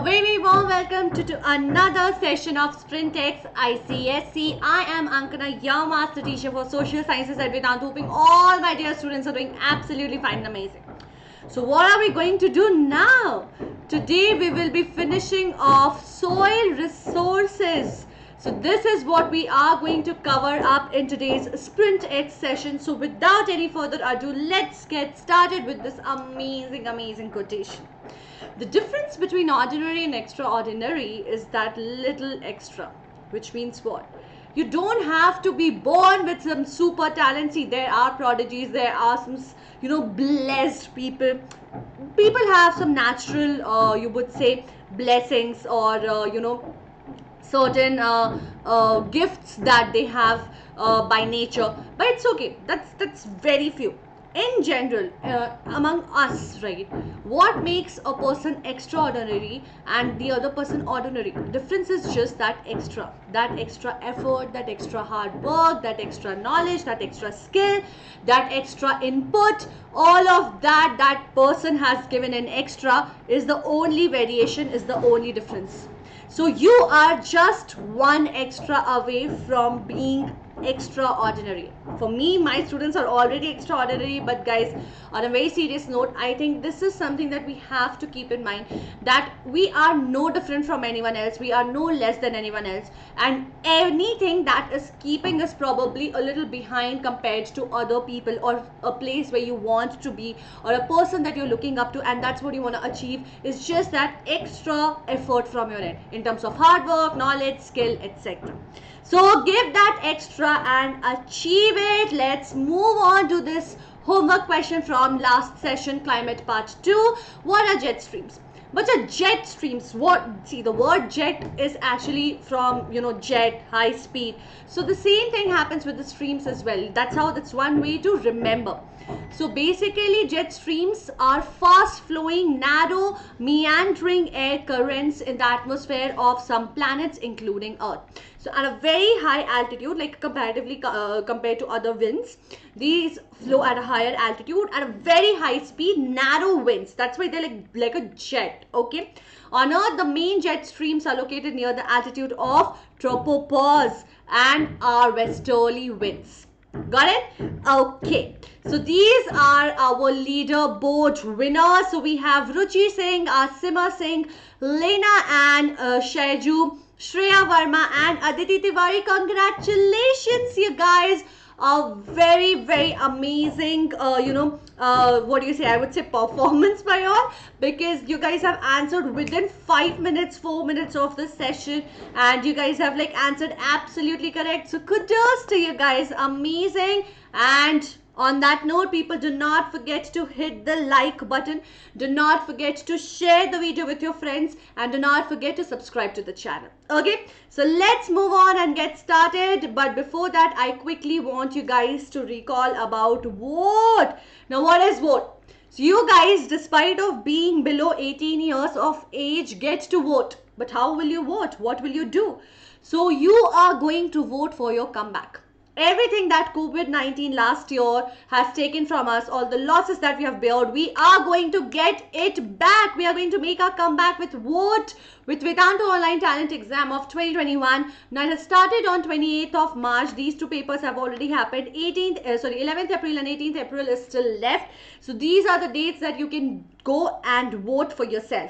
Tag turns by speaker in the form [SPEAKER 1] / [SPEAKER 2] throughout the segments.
[SPEAKER 1] very warm welcome to another session of Sprintex ICSC. I am Ankana, your master teacher for social sciences at Vedanta, hoping all my dear students are doing absolutely fine and amazing. So what are we going to do now? Today we will be finishing off soil resources. So this is what we are going to cover up in today's Sprintex session. So without any further ado, let's get started with this amazing quotation. The difference between ordinary and extraordinary is that little extra, which means what? You don't have to be born with some super talent. See, there are prodigies, there are some, blessed people. People have some natural, you would say, blessings or, certain gifts that they have by nature. But it's okay. That's very few. In general, among us, right, what makes a person extraordinary and the other person ordinary? Difference is just that extra effort, that extra hard work, that extra knowledge, that extra skill, that extra input. All of that person has given an extra is the only variation, is the only difference. So you are just one extra away from being extraordinary. For me, my students are already extraordinary, but guys, on a very serious note, I think this is something that we have to keep in mind, that we are no different from anyone else, we are no less than anyone else, and anything that is keeping us probably a little behind compared to other people, or a place where you want to be, or a person that you're looking up to, and that's what you want to achieve, is just that extra effort from your end in terms of hard work, knowledge, skill, etc. So give that extra and achieve it. Let's move on to this homework question from last session, climate part 2. What are jet streams? But a jet streams, see, the word jet is actually from, jet, high speed. So the same thing happens with the streams as well. That's one way to remember. So basically, jet streams are fast flowing, narrow, meandering air currents in the atmosphere of some planets, including Earth. So at a very high altitude, like comparatively compared to other winds, these flow at a higher altitude at a very high speed, narrow winds. That's why they're like a jet. Okay. On Earth, the main jet streams are located near the altitude of tropopause and are westerly winds. Got it? Okay. So these are our leaderboard winners. So we have Ruchi Singh, Asima Singh, Lena and Shaiju, Shreya Verma and Aditi Tiwari. Congratulations, you guys. A very amazing, I would say performance by all, because you guys have answered within 5 minutes, 4 minutes of the session, and you guys have answered absolutely correct. So kudos to you guys. Amazing. And on that note, people, do not forget to hit the like button. Do not forget to share the video with your friends, and do not forget to subscribe to the channel. Okay, so let's move on and get started. But before that, I quickly want you guys to recall about vote. Now, what is vote? So you guys, despite of being below 18 years of age, get to vote. But how will you vote? What will you do? So you are going to vote for your comeback. Everything that COVID-19 last year has taken from us, all the losses that we have bared, we are going to get it back. We are going to make our comeback with vote, with Vedanta Online Talent Exam of 2021. Now it has started on 28th of March. These two papers have already happened. 11th April and 18th April is still left. So these are the dates that you can go and vote for yourself.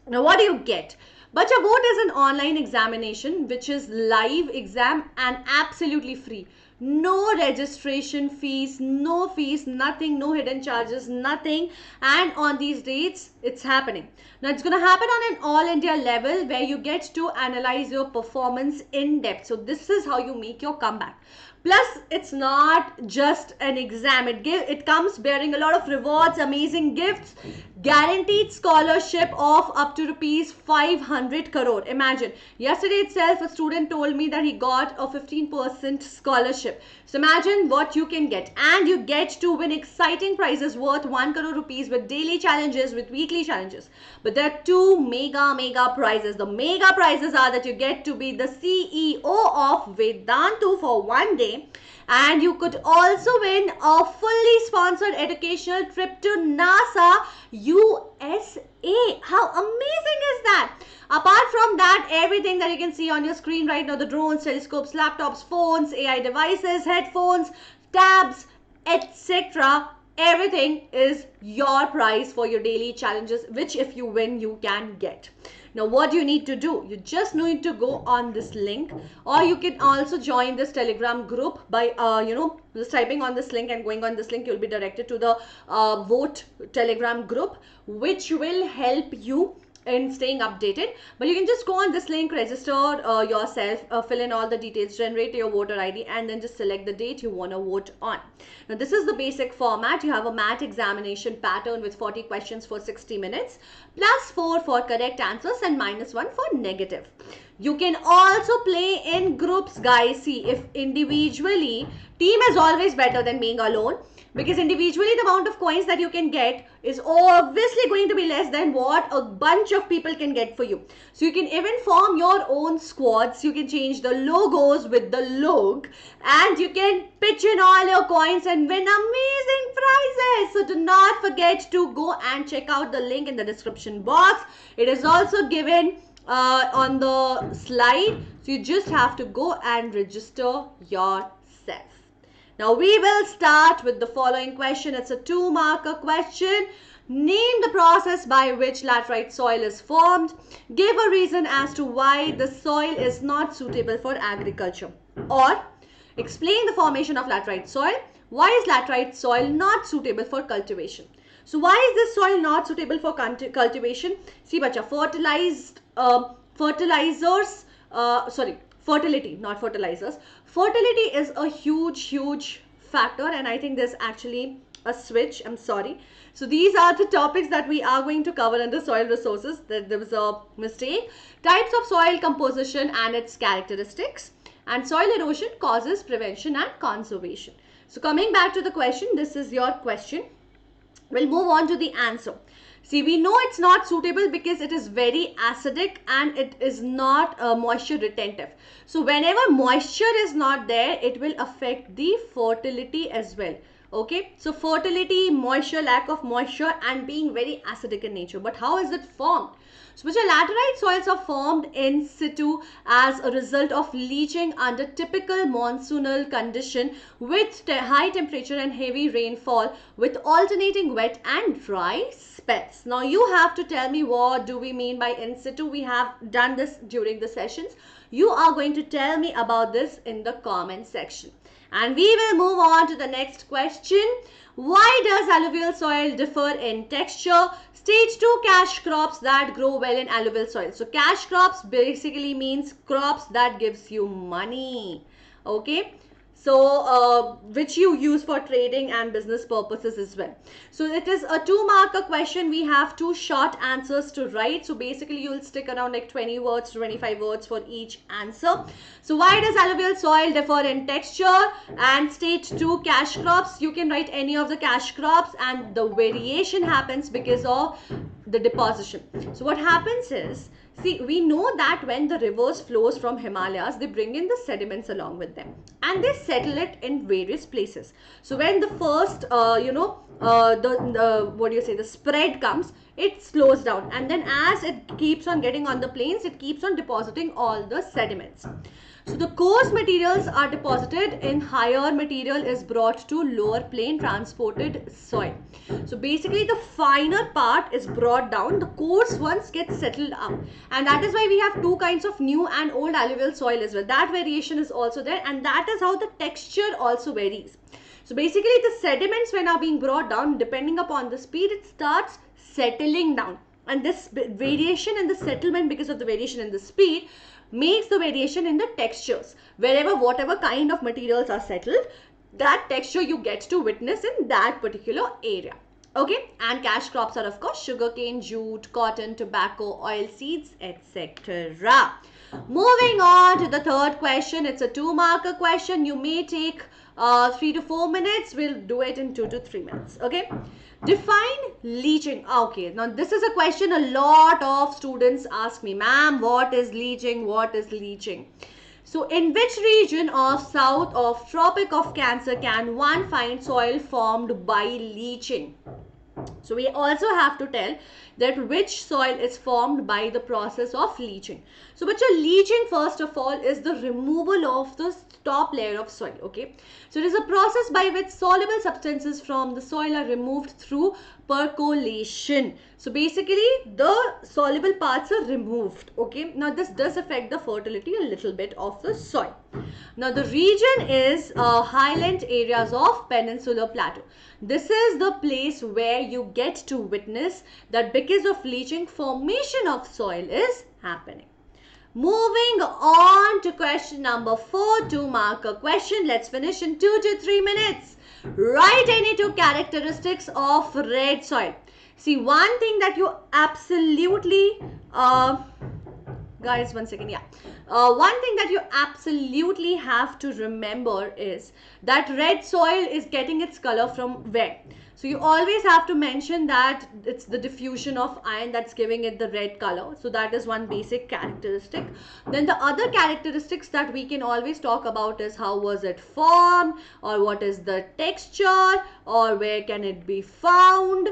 [SPEAKER 1] Now what do you get? Bacha Vote is an online examination which is live exam and absolutely free. No registration fees, nothing, no hidden charges, nothing. And on these dates, it's happening. Now, it's going to happen on an all India level where you get to analyze your performance in depth. So, this is how you make your comeback. Plus, it's not just an exam. It comes bearing a lot of rewards, amazing gifts, guaranteed scholarship of up to rupees 500 crore. Imagine, yesterday itself, a student told me that he got a 15% scholarship. So imagine what you can get. And you get to win exciting prizes worth 1 crore rupees with daily challenges, with weekly challenges. But there are two mega prizes. The mega prizes are that you get to be the CEO of Vedantu for one day. giveaway. And you could also win a fully sponsored educational trip to NASA, USA. How amazing is that? Apart from that, everything that you can see on your screen right now, the drones, telescopes, laptops, phones, AI devices, headphones, tabs, etc. Everything is your prize for your daily challenges, which if you win, you can get. Now, what do you need to do? You just need to go on this link, or you can also join this Telegram group by, just typing on this link and going on this link. You'll be directed to the Vote Telegram group, which will help you in staying updated. But you can just go on this link, register yourself, fill in all the details, generate your voter ID, and then just select the date you want to vote on. Now, this is the basic format. You have a math examination pattern with 40 questions for 60 minutes, plus 4 for correct answers and -1 for negative. You can also play in groups, guys. See, if individually, team is always better than being alone, because individually the amount of coins that you can get is obviously going to be less than what a bunch of people can get for you. So you can even form your own squads. You can change the logos with the log, and you can pitch in all your coins and win amazing prizes. So do not forget to go and check out the link in the description box. It is also given on the slide. So you just have to go and register yourself. Now we will start with the following question. It's a 2-marker question. Name the process by which laterite soil is formed. Give a reason as to why the soil is not suitable for agriculture. Or explain the formation of laterite soil. Why is laterite soil not suitable for cultivation? So why is this soil not suitable for cultivation? See, bacha, fertility, not fertilizers. Fertility is a huge factor, and I think there's actually a switch. I'm sorry. So these are the topics that we are going to cover under soil resources. There was a mistake. Types of soil composition and its characteristics, and soil erosion causes, prevention and conservation. So coming back to the question, this is your question. We'll move on to the answer. See, we know it's not suitable because it is very acidic and it is not moisture retentive. So whenever moisture is not there, it will affect the fertility as well. Okay, so fertility, moisture, lack of moisture, and being very acidic in nature. But how is it formed? So which laterite soils are formed in situ as a result of leaching under typical monsoonal condition with high temperature and heavy rainfall with alternating wet and dry spells. Now you have to tell me, what do we mean by in situ? We have done this during the sessions. You are going to tell me about this in the comment section. And we will move on to the next question. Why does alluvial soil differ in texture? Stage 2 cash crops that grow well in alluvial soil. So cash crops basically means crops that gives you money. Okay. So which you use for trading and business purposes as well. So it is a 2-marker question. We have 2 short answers to write. So basically you will stick around like 20 words to 25 words for each answer. So why does alluvial soil differ in texture? And stage 2 cash crops, you can write any of the cash crops, and the variation happens because of the deposition. So what happens is, see, we know that when the rivers flows from Himalayas, they bring in the sediments along with them, and they settle it in various places. So when the first, the spread comes, it slows down, and then as it keeps on getting on the plains, it keeps on depositing all the sediments. So the coarse materials are deposited in, higher material is brought to lower plain transported soil. So basically the finer part is brought down, the coarse ones get settled up, and that is why we have 2 kinds of new and old alluvial soil as well. That variation is also there, and that is how the texture also varies. So basically the sediments, when are being brought down, depending upon the speed, it starts settling down, and this variation in the settlement, because of the variation in the speed, makes the variation in the textures. Wherever whatever kind of materials are settled, that texture you get to witness in that particular area. Okay, and cash crops are of course sugarcane, jute, cotton, tobacco, oil seeds, etc. Moving on to the third question. It's a 2-marker question. You may take 3 to 4 minutes. We'll do it in 2 to 3 minutes. Okay. Define leaching. Okay, now this is a question a lot of students ask me, ma'am, what is leaching? What is leaching? So in which region of south of Tropic of Cancer can one find soil formed by leaching? So we also have to tell that which soil is formed by the process of leaching. So but your leaching, first of all, is the removal of the top layer of soil. Okay, so it is a process by which soluble substances from the soil are removed through percolation. So basically the soluble parts are removed. Okay, now this does affect the fertility a little bit of the soil. Now the region is highland areas of Peninsular Plateau. This is the place where you get to witness that because of leaching, formation of soil is happening. Moving on to question number 4, to mark a question. Let's finish in 2 to 3 minutes. Write any 2 characteristics of red soil. See, one thing that you absolutely guys, 1 second, yeah. One thing that you absolutely have to remember is that red soil is getting its color from where? So you always have to mention that it's the diffusion of iron that's giving it the red color. So that is one basic characteristic. Then the other characteristics that we can always talk about is how was it formed, or what is the texture, or where can it be found.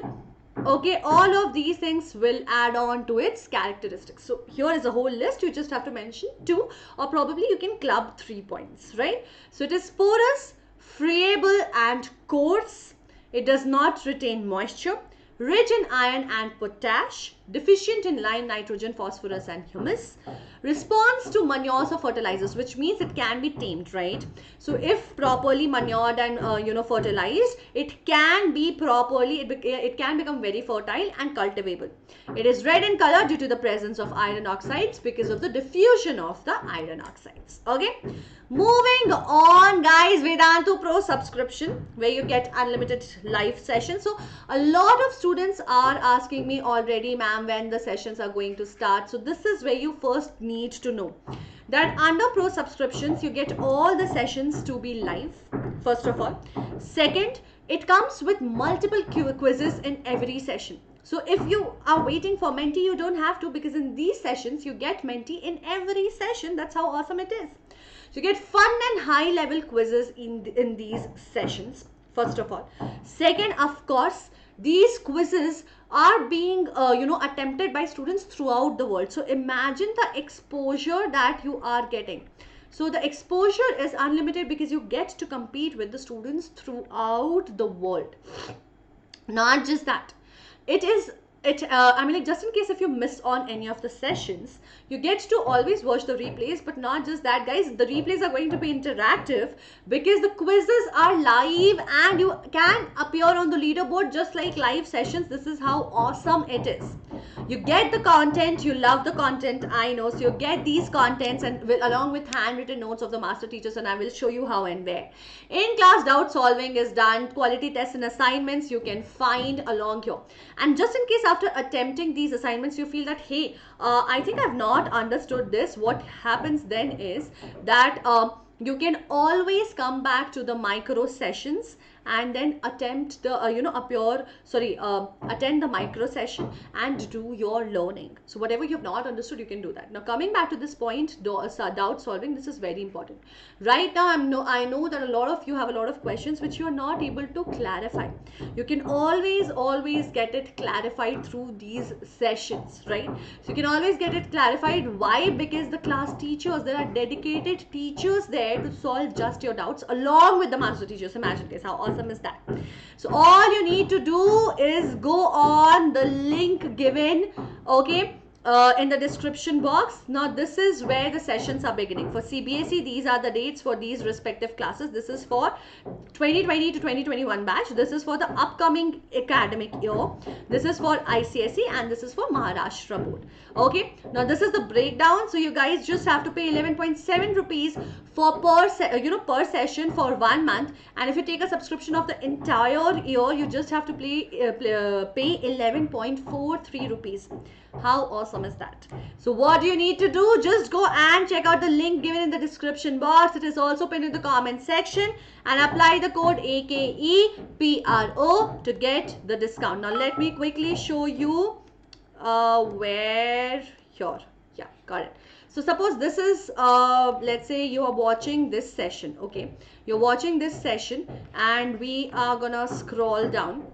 [SPEAKER 1] Okay, all of these things will add on to its characteristics. So here is a whole list. You just have to mention 2, or probably you can club 3 points, right? So it is porous, friable and coarse. It does not retain moisture, rich in iron and potash, deficient in lime, nitrogen, phosphorus and humus, responds to manures or fertilizers, which means it can be tamed, right? So if properly manured and fertilized, it can be properly, it can become very fertile and cultivable. It is red in color due to the presence of iron oxides because of the diffusion of the iron oxides. Okay, moving on guys, Vedantu Pro subscription, where you get unlimited live sessions. So a lot of students are asking me already, ma'am, when the sessions are going to start. So this is where you first need to know that under Pro subscriptions you get all the sessions to be live, first of all. Second, it comes with multiple quizzes in every session. So if you are waiting for Menti, you don't have to, because in these sessions you get Menti in every session. That's how awesome it is. So you get fun and high level quizzes in these sessions, first of all. Second, of course, these quizzes are being attempted by students throughout the world. So imagine the exposure that you are getting. So the exposure is unlimited because you get to compete with the students throughout the world. Not just that, I mean, like, just in case if you miss on any of the sessions, you get to always watch the replays. But not just that, guys, the replays are going to be interactive because the quizzes are live and you can appear on the leaderboard just like live sessions. This is how awesome it is. You get the content, you love the content, I know. So you get these contents and along with handwritten notes of the master teachers, and I will show you how and where. In class doubt solving is done, quality tests and assignments you can find along here. And just in case after attempting these assignments you feel that, hey, I think I've not understood this, what happens then is that you can always come back to the micro sessions and then attempt the attend the micro session and do your learning. So whatever you have not understood, you can do that. Now coming back to this point, doubt solving, this is very important. Right now I know that a lot of you have a lot of questions which you are not able to clarify. You can always get it clarified through these sessions, right? So you can always get it clarified. Why? Because the class teachers, there are dedicated teachers there to solve just your doubts along with the master teachers. Imagine guys, how awesome is that? So all you need to do is go on the link given, okay, in the description box. Now this is where the sessions are beginning. For CBSE, these are the dates for these respective classes. This is for 2020 to 2021 batch. This is for the upcoming academic year. This is for ICSE and this is for Maharashtra board. Okay, now this is the breakdown. So you guys just have to pay 11.7 rupees for per session for 1 month, and if you take a subscription of the entire year, you just have to pay 11.43 rupees. How awesome is that? So what do you need to do? Just go and check out the link given in the description box. It is also pinned in the comment section, and apply the code AKEPRO to get the discount. Now let me quickly show you where here. Yeah, got it. So suppose this is, let's say you are watching this session, okay? You're watching this session and we are gonna scroll down.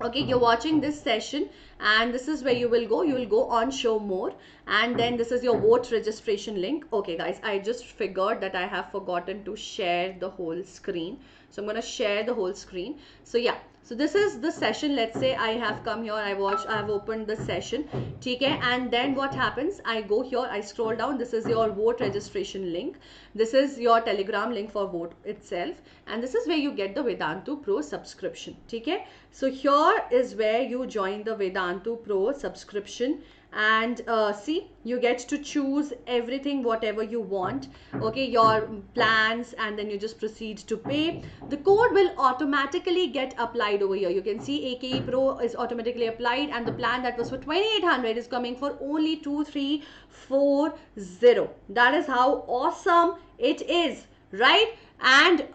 [SPEAKER 1] Okay, you're watching this session and this is where you will go on show more, and then this is your vote registration link. Okay guys, I just figured that I have forgotten to share the whole screen, so I'm going to share the whole screen. So yeah, so this is the session. Let's say I have come here, I have opened the session, okay, and then what happens, I go here, I scroll down, this is your vote registration link, this is your Telegram link for vote itself, and this is where you get the Vedantu Pro subscription, okay. So here is where you join the Vedantu Pro subscription, and see, you get to choose everything whatever you want, okay, your plans, and then you just proceed to pay. The code will automatically get applied over here. You can see AKE Pro is automatically applied, and the plan that was for 2800 is coming for only 2340. That is how awesome it is, right? And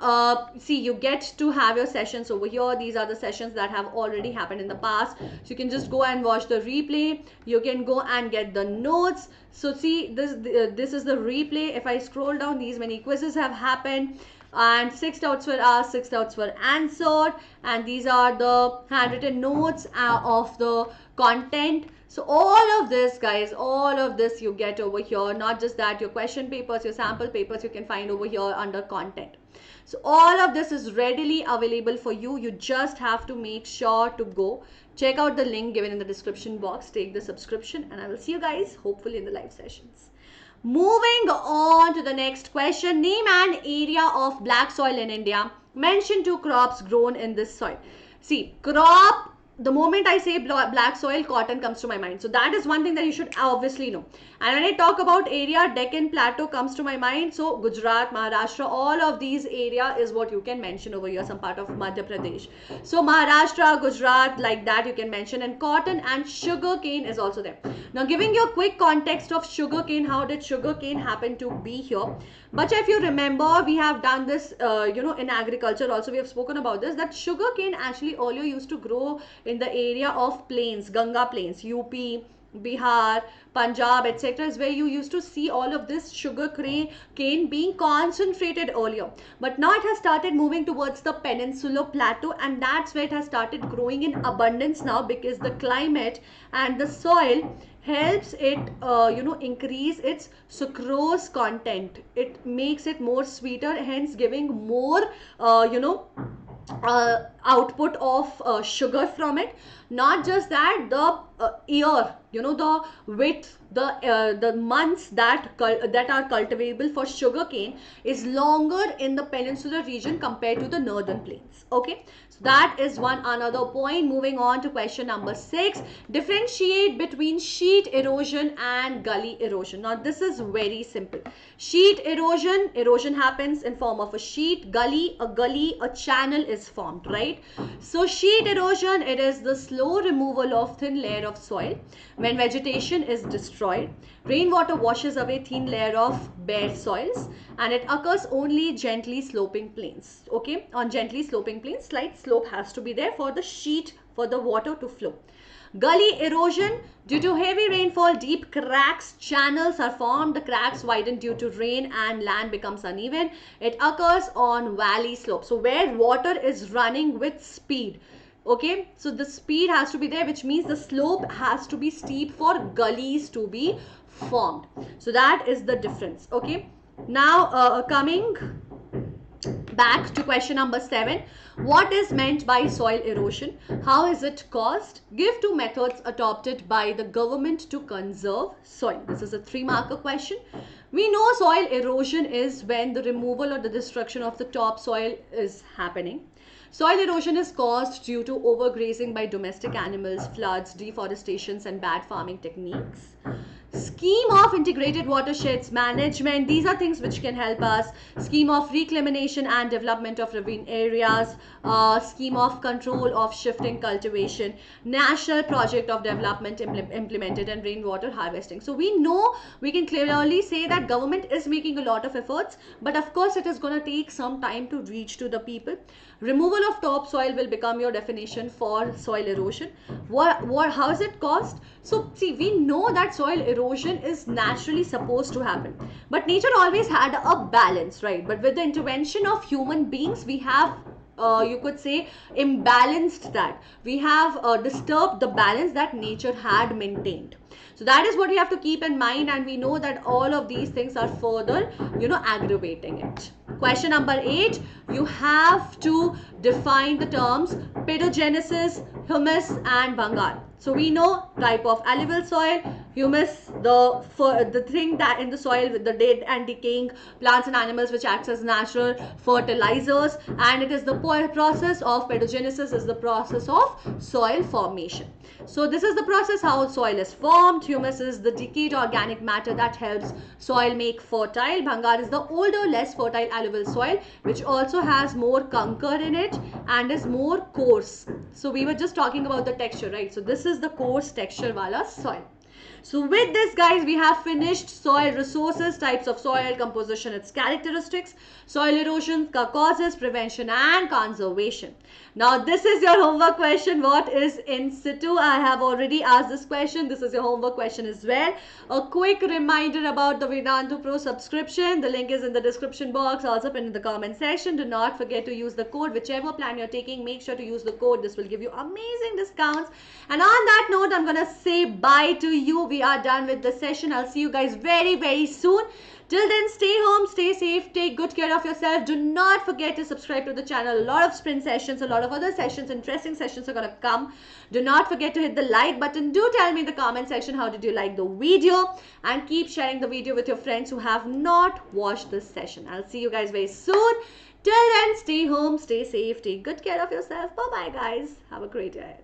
[SPEAKER 1] see, you get to have your sessions over here. These are the sessions that have already happened in the past, so you can just go and watch the replay. You can go and get the notes. So see, this is the replay. If I scroll down, these many quizzes have happened, and 6 doubts were asked, 6 doubts were answered, and these are the handwritten notes of the content. So all of this, guys, all of this you get over here. Not just that, your question papers, your sample papers you can find over here under content. So all of this is readily available for you. You just have to make sure to go check out the link given in the description box, take the subscription, and I will see you guys hopefully in the live sessions. Moving on to the next question. Name an area of black soil in India. Mention 2 crops grown in this soil. See, crop, the moment I say black soil, cotton comes to my mind. So that is one thing that you should obviously know. And when I talk about area, Deccan Plateau comes to my mind. So Gujarat, Maharashtra, all of these area is what you can mention over here, some part of Madhya Pradesh. So Maharashtra, Gujarat, like that you can mention. And cotton and sugar cane is also there. Now giving you a quick context of sugar cane, how did sugar cane happen to be here? But if you remember, we have done this, in agriculture also, we have spoken about this, that sugar cane actually earlier used to grow in the area of plains, Ganga plains, UP, Bihar, Punjab, etc. is where you used to see all of this sugar cane being concentrated earlier. But now it has started moving towards the peninsular plateau, and that's where it has started growing in abundance now, because the climate and the soil helps it increase its sucrose content. It makes it more sweeter, hence giving more output of sugar from it. Not just that, the year, the width, the months that are cultivable for sugarcane is longer in the peninsular region compared to the northern plains. Okay, so that is one another point. Moving on to question number 6. Differentiate between sheet erosion and gully erosion. Now this is very simple. Sheet erosion happens in form of a sheet. A gully, a channel is formed, right? So sheet erosion, it is the slow removal of thin layer of soil when vegetation is destroyed. Rainwater washes away thin layer of bare soils, and it occurs only gently sloping plains. Okay, on gently sloping plains, slight slope has to be there for the sheet, for the water to flow. Gully erosion, due to heavy rainfall, deep cracks, channels are formed. The cracks widen due to rain and land becomes uneven. It occurs on valley slopes, so where water is running with speed. Okay, so the speed has to be there, which means the slope has to be steep for gullies to be formed. So that is the difference. Okay, now coming back to question number 7. What is meant by soil erosion? How is it caused? Give 2 methods adopted by the government to conserve soil. This is a 3-marker question. We know soil erosion is when the removal or the destruction of the topsoil is happening. Soil erosion is caused due to overgrazing by domestic animals, floods, deforestations, and bad farming techniques. Scheme of integrated watersheds management, these are things which can help us. Scheme of reclamation and development of ravine areas, scheme of control of shifting cultivation, national project of development implemented, and rainwater harvesting. So we know, we can clearly say that government is making a lot of efforts, but of course it is going to take some time to reach to the people. Removal of topsoil will become your definition for soil erosion. How is it caused? So see, we know that soil erosion erosion is naturally supposed to happen. But nature always had a balance, right? But with the intervention of human beings, we have you could say imbalanced that. We have disturbed the balance that nature had maintained. So that is what we have to keep in mind, and we know that all of these things are further, aggravating it. Question number 8, you have to define the terms pedogenesis, humus and Bhangar. So we know type of alluvial soil, humus, the thing that in the soil with the dead and decaying plants and animals which acts as natural fertilizers, and it is the process of pedogenesis is the process of soil formation. So this is the process how soil is formed. Humus is the decayed organic matter that helps soil make fertile. Bhangar is the older, less fertile alluvial soil which also has more conker in it and is more coarse. So we were just talking about the texture, right? So this is the coarse texture wala soil. So with this, guys, we have finished soil resources, types of soil, composition, its characteristics, soil erosion, causes, prevention and conservation. Now this is your homework question. What is in situ? I have already asked this question. This is your homework question as well. A quick reminder about the Vedantu Pro subscription. The link is in the description box, also pinned in the comment section. Do not forget to use the code. Whichever plan you're taking, make sure to use the code. This will give you amazing discounts. And on that note, I'm going to say bye to you. We are done with the session. I'll see you guys very soon. Till then, stay home, stay safe, take good care of yourself. Do not forget to subscribe to the channel. A lot of sprint sessions, a lot of other sessions, interesting sessions are going to come. Do not forget to hit the like button. Do tell me in the comment section how did you like the video, and keep sharing the video with your friends who have not watched this session. I'll see you guys very soon. Till then, stay home, stay safe, take good care of yourself. Bye-bye, guys. Have a great day.